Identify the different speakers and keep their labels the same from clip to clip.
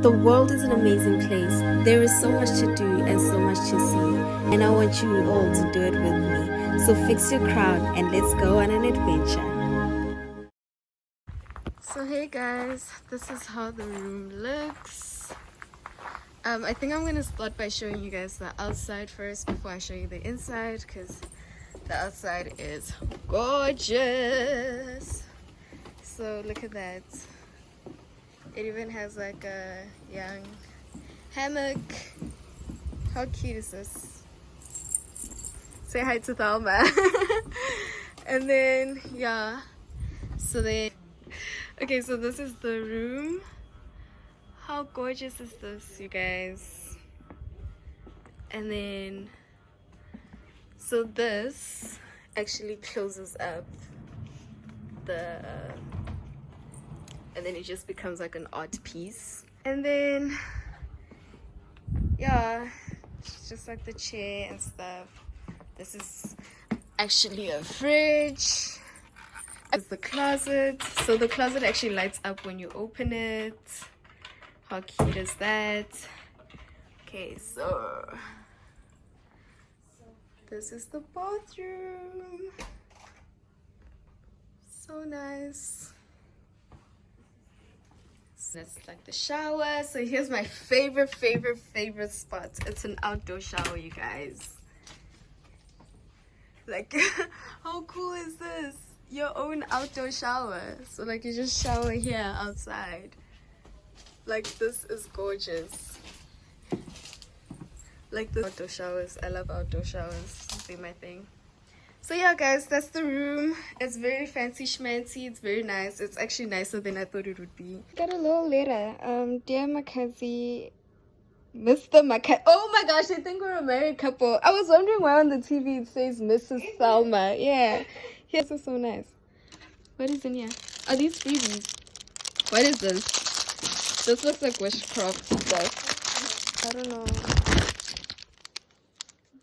Speaker 1: The world is an amazing place. There is so much to do and so much to see, and I want you all to do it with me. So fix your crown and let's go on an adventure. So hey guys, this is how the room looks. I think I'm gonna start by showing you guys the outside first before I show you the inside, because the outside is gorgeous. So look at that. It even has like a young hammock. How cute is this? Say hi to Thelma. And then yeah, so then okay, so this is the room. How gorgeous is this, you guys? And then so this actually closes up the and then it just becomes like an art piece. And then yeah, it's just like the chair and stuff. This is actually a fridge. It's the closet. So the closet actually lights up when you open it. How cute is that? Okay, so this is the bathroom. So nice. That's like the shower. So here's my favorite spot. It's an outdoor shower, you guys. Like how cool is this? Your own outdoor shower. So like you just shower here outside. Like this is gorgeous. Like the outdoor showers. I love outdoor showers. They're my thing. So yeah guys, that's the room. It's very fancy schmancy. It's very nice. It's actually nicer than I thought it would be. Got a little letter. Dear Makhadzi, Mr. Makhadzi. Oh my gosh, I think we're a married couple. I was wondering why on the TV it says Mrs. Thelma. Yeah. This is so nice. What is in here? Are these freebies? What is this? This looks like witchcraft stuff. I don't know.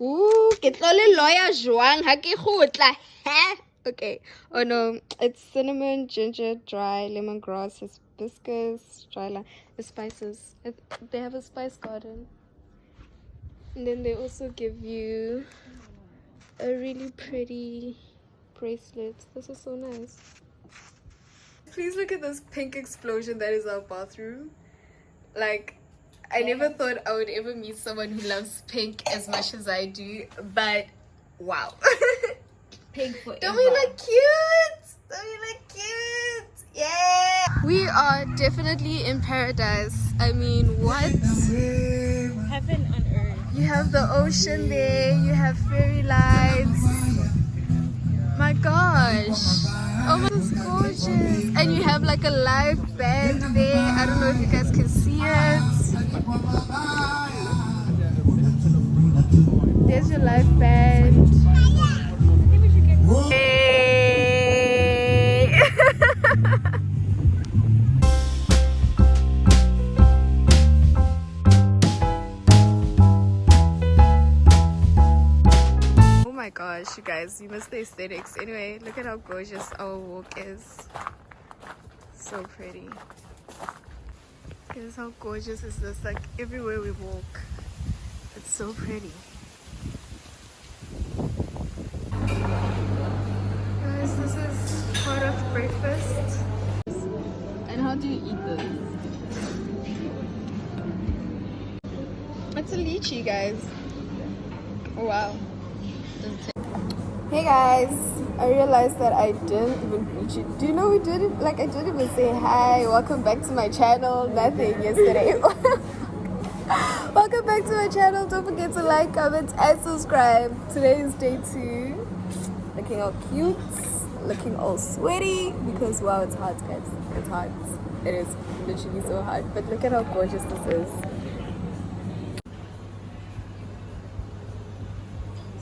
Speaker 1: Ooh, ke tlo le lawyer jwang ha ke khotla. Okay. Oh no, it's cinnamon, ginger, dry, lemongrass, hibiscus, dry lime, the spices. They have a spice garden. And then they also give you a really pretty bracelet. This is so nice. Please look at this pink explosion that is our bathroom. Like, I never thought I would ever meet someone who loves pink as much as I do, but wow.
Speaker 2: Pink forever.
Speaker 1: Don't we look cute? Don't we look cute? Yeah! We are definitely in paradise. I mean, what?
Speaker 2: Heaven on earth.
Speaker 1: You have the ocean there, you have fairy lights. My gosh. Oh my, this is gorgeous. And you have like a live band there. I don't know if you guys can see it. There's your live band. Hey. Oh my gosh, you guys, you missed the aesthetics. Anyway, look at how gorgeous our walk is. So pretty. Guys, how gorgeous is this? Like everywhere we walk, it's so pretty. Guys, this is part of breakfast. And how do you eat this? It's a lychee, guys. Oh wow. Hey guys, I realized that I didn't even greet you. Do you know we didn't? Like, I didn't even say hi, welcome back to my channel, nothing yesterday. Welcome back to my channel. Don't forget to like, comment, and subscribe. Today is day 2. Looking all cute, looking all sweaty because wow, it's hot, guys. It's hot. It is literally so hot. But look at how gorgeous this is.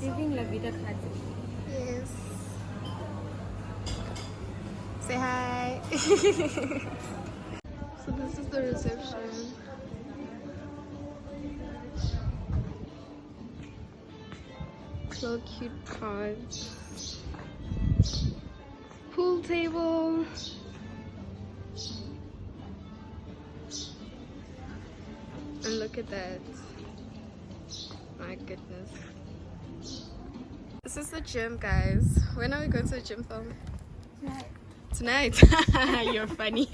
Speaker 2: Living la vida Makhadzi.
Speaker 1: Yes. Say hi. So this is the reception. So cute cards. Pool table. And look at that. My goodness. This is the gym, guys. When are we going to the gym, film? Tonight. You're funny.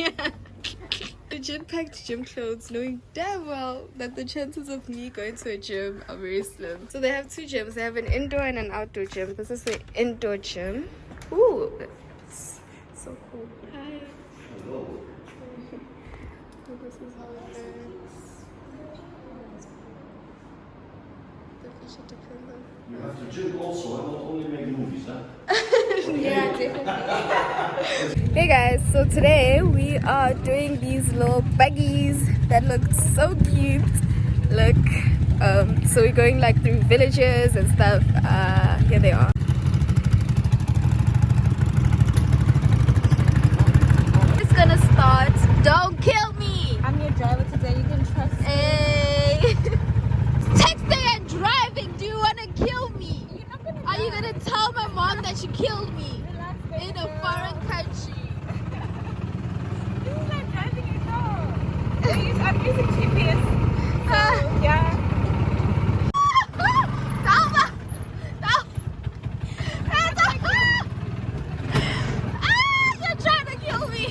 Speaker 1: The gym packed gym clothes, knowing damn well that the chances of me going to a gym are very slim. So they have two gyms. They have an indoor and an outdoor gym. This is the indoor gym. Ooh, it's so cool. Hi. Hello. This is how it looks. The feature depends on.
Speaker 3: You have to gym also, and not only make movies, huh?
Speaker 1: Yeah, definitely. Hey guys, so today we are doing these little buggies that look so cute. Look, so we're going like through villages and stuff. Here they are. It's gonna start. Don't kill me.
Speaker 2: I'm your driver today. You can trust me.
Speaker 1: Hey. Texting and driving. Do you wanna kill me? Are you gonna tell my mom that you killed me in a foreign country?
Speaker 2: This is not driving at all. Please, I'm using GPS. So, yeah.
Speaker 1: Salva! You're trying to kill me!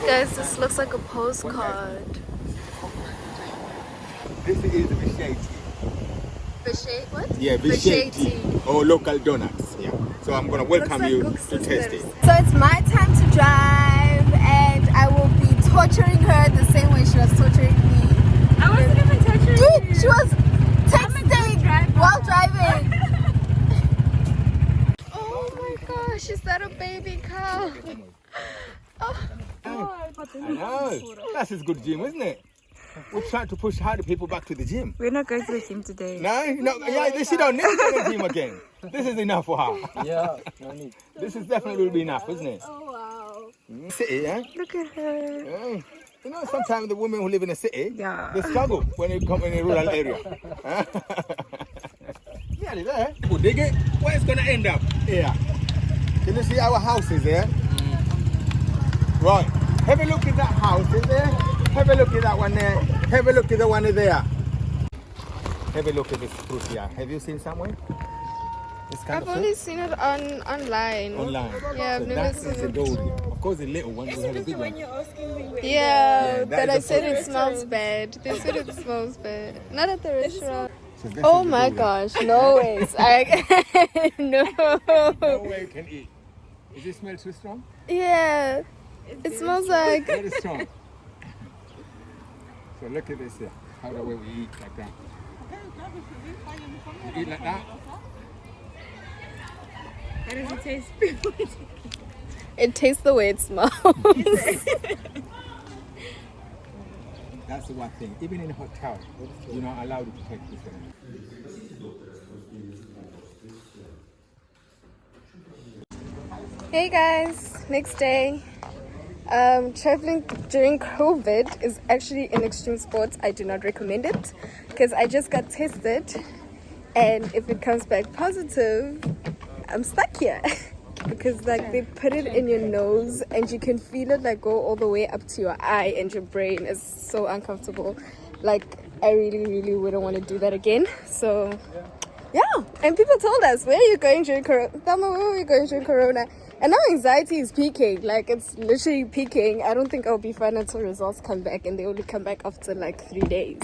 Speaker 1: Guys, this looks like a postcard.
Speaker 4: This is Visheti.
Speaker 1: Bichet, what?
Speaker 4: Yeah, Visheti. Or local donuts. Yeah. So I'm gonna welcome
Speaker 1: Looks like
Speaker 4: you
Speaker 1: Cook
Speaker 4: to taste it.
Speaker 1: So it's my time to drive, and I will be torturing her the same way she was torturing me.
Speaker 2: I wasn't even touching
Speaker 1: Dude,
Speaker 2: you.
Speaker 1: she was texting while driving. Oh my gosh, is that a baby cow? Oh.
Speaker 4: I know. That's his good gym, isn't it? We're trying to push harder people back to the gym.
Speaker 2: We're not going to the gym today.
Speaker 4: No, yeah, she don't need to go to the gym again. This is enough for her.
Speaker 3: Yeah, no need.
Speaker 4: This is definitely will be enough, isn't it?
Speaker 1: Oh wow.
Speaker 4: City, yeah?
Speaker 2: Look at her.
Speaker 4: Yeah. You know, sometimes the women who live in a city,
Speaker 2: Yeah.
Speaker 4: they struggle when they come in a rural area. Yeah, there. We'll dig it. Where it's gonna end up? Here. Can you see our houses there? Right. Have a look at that house, is there? Have a look at that one there. Have a look at the one there. Have a look at this fruit here. Have you seen somewhere? This kind
Speaker 1: I've
Speaker 4: of
Speaker 1: only
Speaker 4: fruit?
Speaker 1: seen it online.
Speaker 4: Online.
Speaker 1: Yeah, I've
Speaker 4: So
Speaker 1: never
Speaker 4: that
Speaker 1: seen
Speaker 4: is a
Speaker 1: it.
Speaker 4: Dorian. Of course, the little one. We had a big one.
Speaker 2: You're asking me where
Speaker 1: Yeah,
Speaker 4: that
Speaker 1: but
Speaker 4: is
Speaker 1: I
Speaker 4: a
Speaker 1: said
Speaker 4: fruit.
Speaker 1: it smells bad. They said it smells bad. Not at the restaurant.
Speaker 4: So this
Speaker 1: Oh
Speaker 4: is the
Speaker 1: my
Speaker 4: Dorian.
Speaker 1: gosh, no ways. No.
Speaker 4: No way you can eat. Does it smell too strong?
Speaker 1: Yeah, it smells like.
Speaker 4: Very strong. So look at this here. How the way we eat like that. You eat like that?
Speaker 2: How does it taste?
Speaker 1: It tastes the way it smells.
Speaker 4: That's the one thing. Even in a hotel, you're not allowed to take this one.
Speaker 1: Hey guys, next day. Traveling during COVID is actually an extreme sport. I do not recommend it because I just got tested, and if it comes back positive, I'm stuck here because like they put it in your nose and you can feel it like go all the way up to your eye, and your brain is so uncomfortable. Like I really wouldn't want to do that again. So yeah, and people told us, where are you going during Corona? Thelma, where are you going during Corona? And now anxiety is peaking, like it's literally peaking. I don't think I'll be fine until results come back, and they only come back after like 3 days.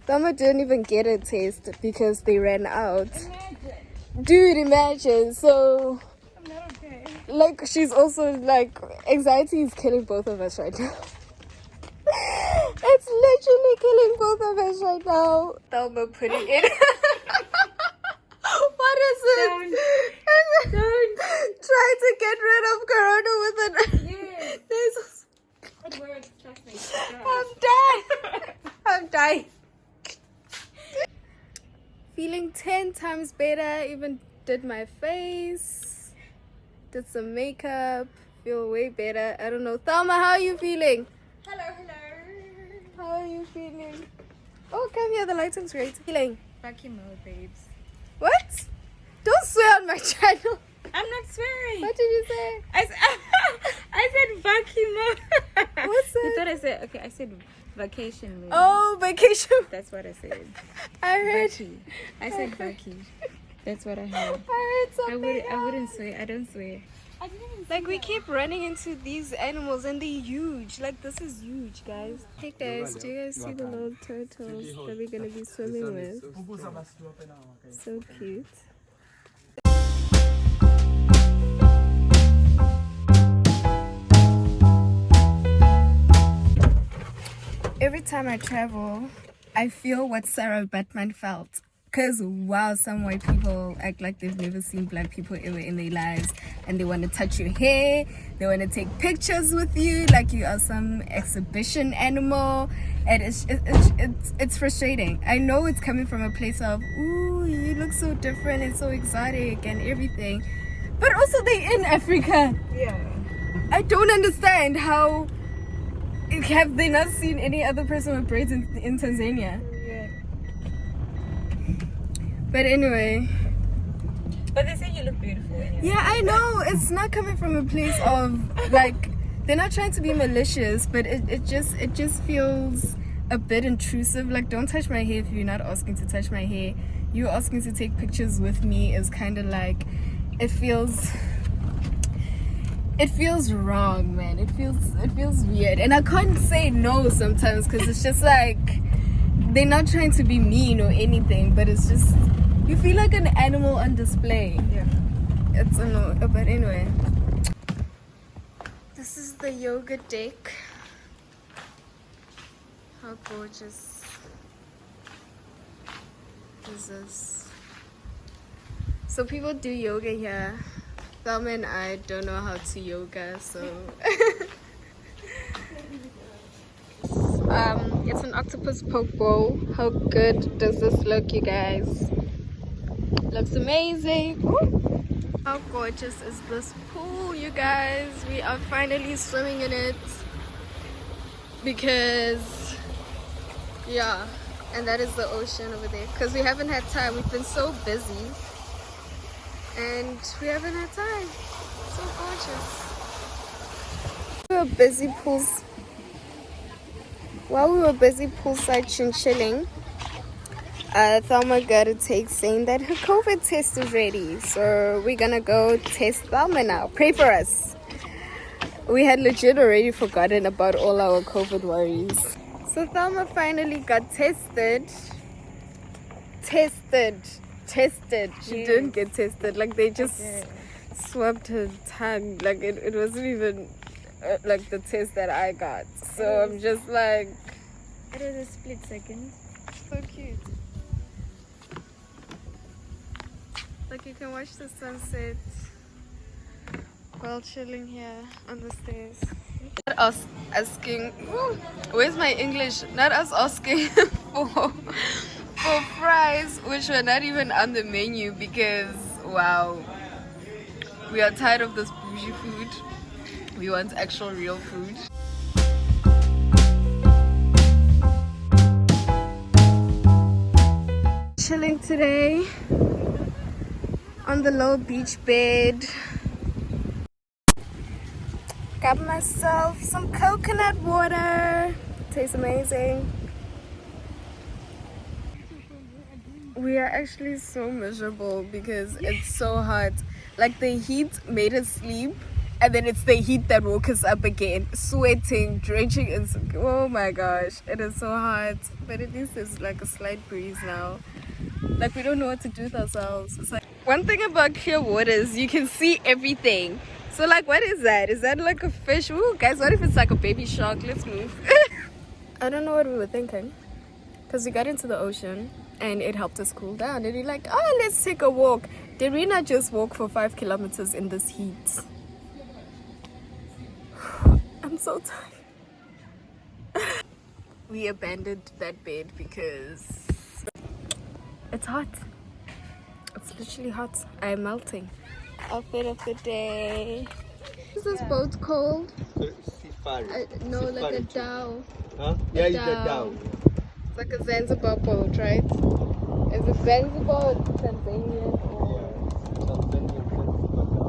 Speaker 1: Thelma didn't even get a test because they ran out. Dude, imagine. So,
Speaker 2: I'm not okay.
Speaker 1: like, she's also like, anxiety is killing both of us right now. It's literally killing both of us right now. Thelma put it in. What is it? Don't try to get rid of Corona with an.
Speaker 2: Yes.
Speaker 1: This.
Speaker 2: It works. Trust me.
Speaker 1: I'm dead. I'm dying. Feeling 10 times better. Even did my face. Did some makeup. Feel way better. I don't know. Thelma, how are you feeling?
Speaker 2: Hello.
Speaker 1: How are you feeling? Oh, come here. The lighting's great. Feeling.
Speaker 2: Vacuum mode, babes.
Speaker 1: What? Don't swear on my channel.
Speaker 2: I'm not swearing.
Speaker 1: What did you say?
Speaker 2: I said vacuum mode.
Speaker 1: What's
Speaker 2: You
Speaker 1: that?
Speaker 2: thought I said, okay, I said vacation mode.
Speaker 1: Oh, vacation.
Speaker 2: That's what I said.
Speaker 1: I heard.
Speaker 2: Vaki. I said vaki. That's what I heard.
Speaker 1: I heard something.
Speaker 2: I wouldn't swear. I don't swear.
Speaker 1: Like we keep running into these animals and they're huge. Like this is huge, guys. Hey guys, do you guys see the little turtles that we're gonna be swimming with? So cute. Every time I travel, I feel what Sarah Batman felt. Because wow, some white people act like they've never seen black people ever in their lives, and they want to touch your hair, they want to take pictures with you like you are some exhibition animal, and it's frustrating. I know it's coming from a place of, ooh, you look so different and so exotic and everything, but also they're in Africa.
Speaker 2: Yeah.
Speaker 1: I don't understand how have they not seen any other person with braids in Tanzania.
Speaker 2: Yeah.
Speaker 1: But anyway,
Speaker 2: But they say you look beautiful anyway.
Speaker 1: yeah, I know it's not coming from a place of like they're not trying to be malicious, but it just feels a bit intrusive. Like, don't touch my hair if you're not asking to touch my hair. You asking to take pictures with me is kind of like it feels wrong, man. It feels weird, and I can't say no sometimes because it's just like they're not trying to be mean or anything, but it's just you feel like an animal on display.
Speaker 2: Yeah.
Speaker 1: It's annoying, but anyway. This is the yoga deck. How gorgeous is this? So people do yoga here. Thelma and I don't know how to yoga, so it's an octopus poke bowl. How good does this look, you guys? Looks amazing. Ooh. How gorgeous is this pool, you guys? We are finally swimming in it because yeah, and that is the ocean over there because we haven't had time. We've been so busy and we haven't had time. So gorgeous. We were busy pools. While we were busy poolside chilling, Thelma got a text saying that her COVID test is ready. So we're gonna go test Thelma now. Pray for us. We had legit already forgotten about all our COVID worries. So Thelma finally got tested. She didn't get tested. Like they just swabbed her tongue. Like it wasn't even like the test that I got. So I'm just like,
Speaker 2: It is a split second.
Speaker 1: so cute. Like you can watch the sunset while chilling here on the stairs. Not us asking, where's my English? Not us asking for fries, which were not even on the menu because wow, we are tired of this bougie food. We want actual real food. Chilling today on the low beach bed. Got myself some coconut water. Tastes amazing. We are actually so miserable because it's so hot. Like the heat made us sleep, and then it's the heat that woke us up again. Sweating, drenching, and oh my gosh, it is so hot. But at least there's like a slight breeze now. Like we don't know what to do with ourselves. It's like one thing about clear water is you can see everything. So like, what is that? Is that like a fish? Ooh, guys, what if it's like a baby shark? Let's move. I don't know what we were thinking, because we got into the ocean and it helped us cool down. And we're like, oh, let's take a walk. Did we not just walk for 5 kilometers in this heat? I'm so tired. We abandoned that bed because it's hot. It's literally hot. I'm melting. Outfit of the day. Is this boat called?
Speaker 4: Safari.
Speaker 1: No, like a
Speaker 4: Safari.
Speaker 1: dhow.
Speaker 4: Huh? Yeah, it's a
Speaker 1: Dhow.
Speaker 4: dhow.
Speaker 1: It's like a Zanzibar boat, right? Is it Zanzibar or Tanzania or
Speaker 4: Tanzania.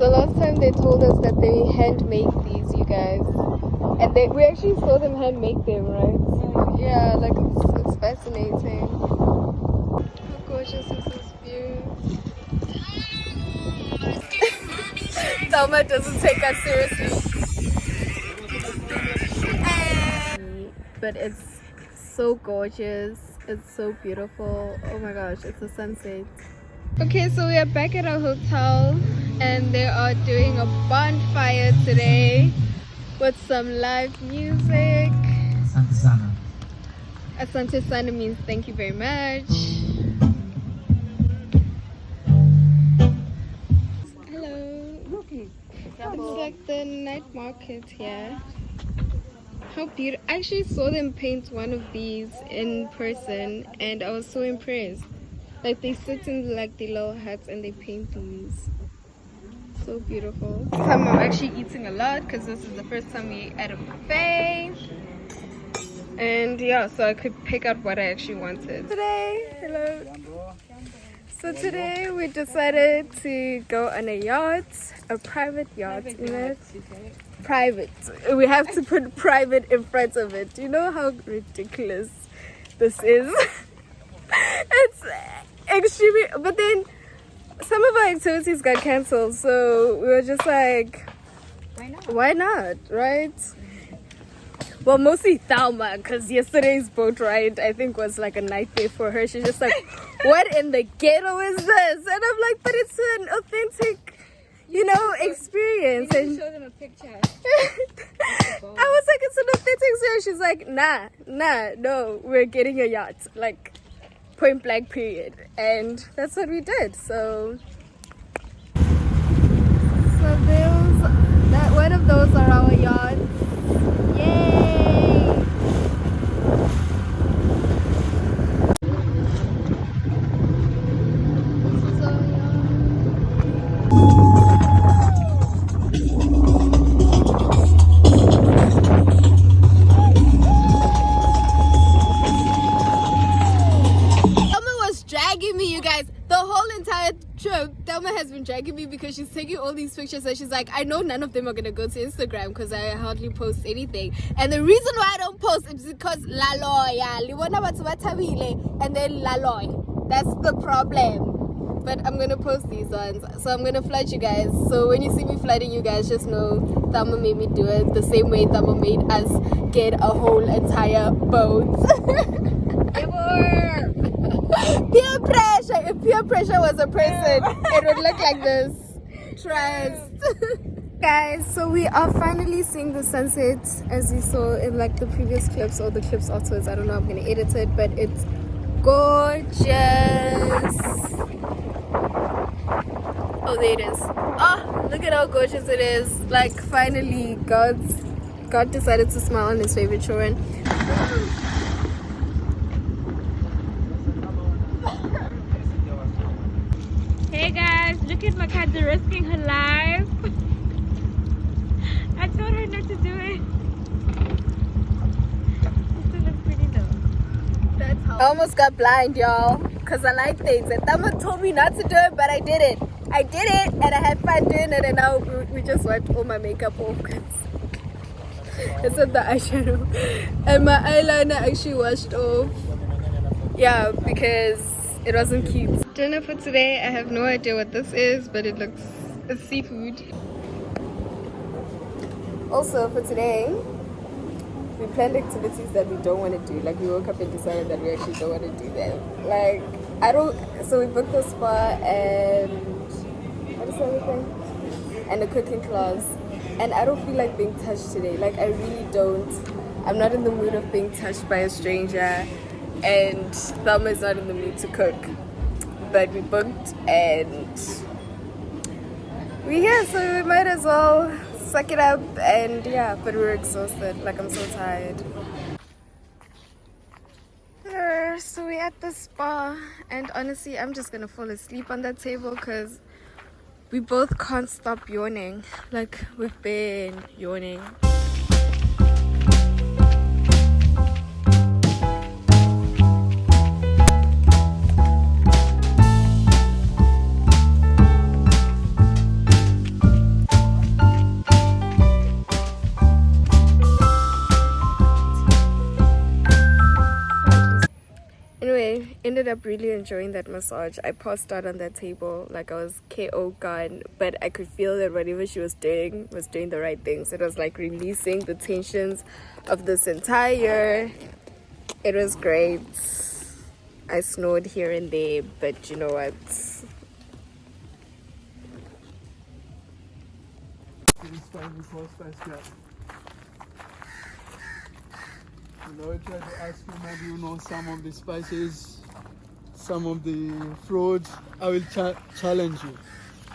Speaker 1: So last time they told us that they hand make these, you guys, and we actually saw them hand make them, right? Yeah, like it's fascinating. How gorgeous is this view? Thelma doesn't take us seriously. But it's so gorgeous. It's so beautiful. Oh my gosh, it's a sunset. Okay, so we are back at our hotel and they are doing a bonfire today with some live music.
Speaker 5: Asante sana.
Speaker 1: Asante sana means thank you very much. Hello. It's like the night market here. How beautiful. I actually saw them paint one of these in person and I was so impressed. Like they sit in like the little huts and they paint these. So beautiful. This time I'm actually eating a lot because this is the first time we at a buffet. And yeah, so I could pick out what I actually wanted. Today, hello. So today we decided to go on a yacht, a private yacht, private. We have to put private in front of it. Do you know how ridiculous this is? It's extremely, but then some of our activities got cancelled, so we were just like, why not, right? Well, mostly Thelma, because yesterday's boat ride I think was like a nightmare for her. She's just like, what in the ghetto is this? And I'm like, but it's an authentic, you know, experience. And
Speaker 2: show them a picture.
Speaker 1: I was like, it's an authentic experience. She's like, no, we're getting a yacht, like point blank period. And that's what we did. So one of those are our yachts. Yay! This is our yacht. Dragging me, you guys, the whole entire trip. Thelma has been dragging me because she's taking all these pictures and she's like, I know none of them are gonna go to Instagram because I hardly post anything, and the reason why I don't post is because laloy, and then laloy, that's the problem. But I'm gonna post these ones, so I'm gonna flood you guys. So when you see me flooding you guys, just know Thelma made me do it the same way Thelma made us get a whole entire boat. Peer pressure. If peer pressure was a person, it would look like this. Trust. Guys, so we are finally seeing the sunset, as you saw in like the previous clips or the clips afterwards. I don't know, I'm gonna edit it, but it's gorgeous. Oh, there it is. Oh, look at how gorgeous it is. Like finally God decided to smile on his favorite children.
Speaker 2: Hey guys, look at Makhadzi risking her life. I told her not to do it. It still looks pretty though.
Speaker 1: That's how I almost got blind, y'all, because I like things. And Thelma told me not to do it, but I did it. I did it and I had fun doing it, and now we just wiped all my makeup off because except the eyeshadow. And my eyeliner actually washed off. Yeah, because it wasn't cute. Dinner for today, I have no idea what this is, but it's seafood. Also for today, we planned activities that we don't want to do. Like we woke up and decided that we actually don't want to do them. Like so we booked the spa and what is the other thing? And a cooking class. And I don't feel like being touched today. Like I really don't. I'm not in the mood of being touched by a stranger. And Thelma is not in the mood to cook, but we booked and we're here, so we might as well suck it up. And yeah, but we're exhausted. Like I'm so tired. So we're at the spa, and honestly I'm just gonna fall asleep on that table because we both can't stop yawning. Like we've been yawning. ended up really enjoying that massage. I passed out on that table like I was KO gone, but I could feel that whatever she was doing the right things. It was like releasing the tensions of this entire. It was great. I snored here and there, but you know what?
Speaker 5: I try to ask you, maybe you know some of the spices, some of the fruits. I will challenge you.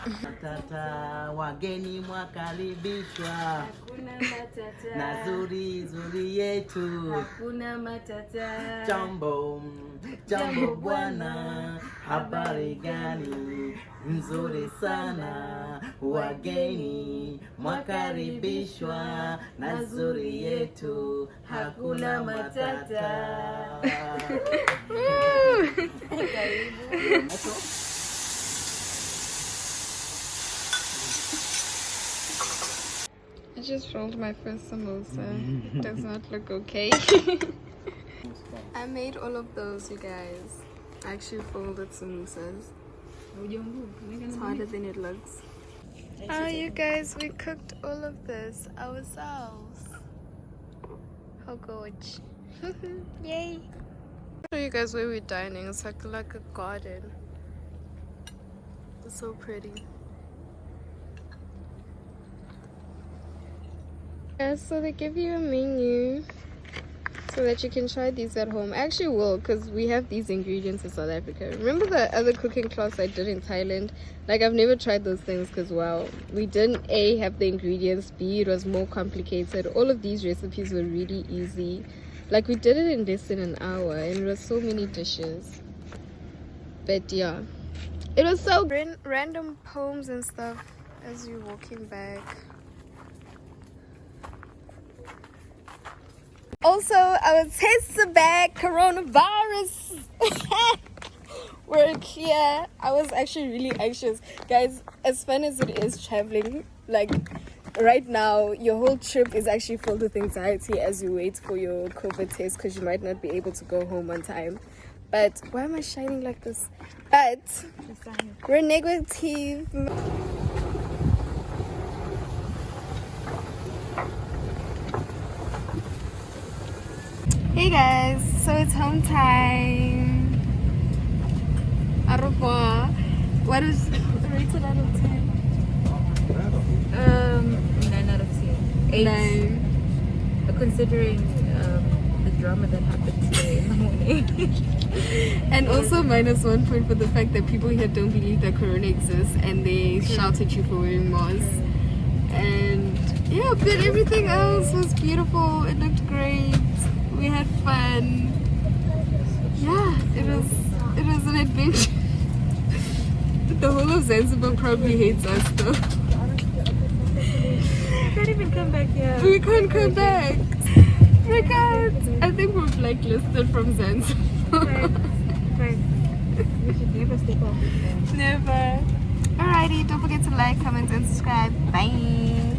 Speaker 6: Matata, wageni mwakaribishwa.
Speaker 2: Hakuna matata.
Speaker 6: Na zuri yetu.
Speaker 2: Hakuna matata.
Speaker 6: Jambo bwana, habari gani? Nzuri sana, wageni mwakaribishwa. Na zuri yetu, hakuna matata.
Speaker 1: I just rolled my first samosa. Does not look okay. I made all of those, you guys. I actually folded samosas. It's harder than it looks. Oh, you guys, we cooked all of this ourselves. How gorgeous. Yay. I'll show you guys where we're dining. It's like a garden. It's so pretty. Yeah, so they give you a menu so that you can try these at home. I actually will, because we have these ingredients in South Africa. Remember the other cooking class I did in Thailand? Like, I've never tried those things because, well, we didn't A, have the ingredients, B, it was more complicated. All of these recipes were really easy. Like, we did it in less than an hour and it was so many dishes. But yeah, it was so random poems and stuff as you're walking back. Also, our tests are back. Coronavirus. We're here. I was actually really anxious. Guys, as fun as it is traveling, like right now, your whole trip is actually filled with anxiety as you wait for your COVID test because you might not be able to go home on time. But why am I shining like this? But we're negative. Hey guys, so it's home time. Au revoir. What is rated out of 10?
Speaker 2: 9 out of 10. 8.
Speaker 1: 9.
Speaker 2: But considering the drama that happened today in the morning.
Speaker 1: And also -1 point for the fact that people here don't believe that Corona exists and they shout at you for wearing masks. And yeah, but everything else was beautiful. It looked great. We had fun. Yeah, it was an adventure. The whole of Zanzibar probably hates us though.
Speaker 2: I can't even come back here.
Speaker 1: We can't come back. We can't. I think we're blacklisted from Zanzibar.
Speaker 2: Right. We should never step off.
Speaker 1: Never. Alrighty, don't forget to like, comment, and subscribe. Bye.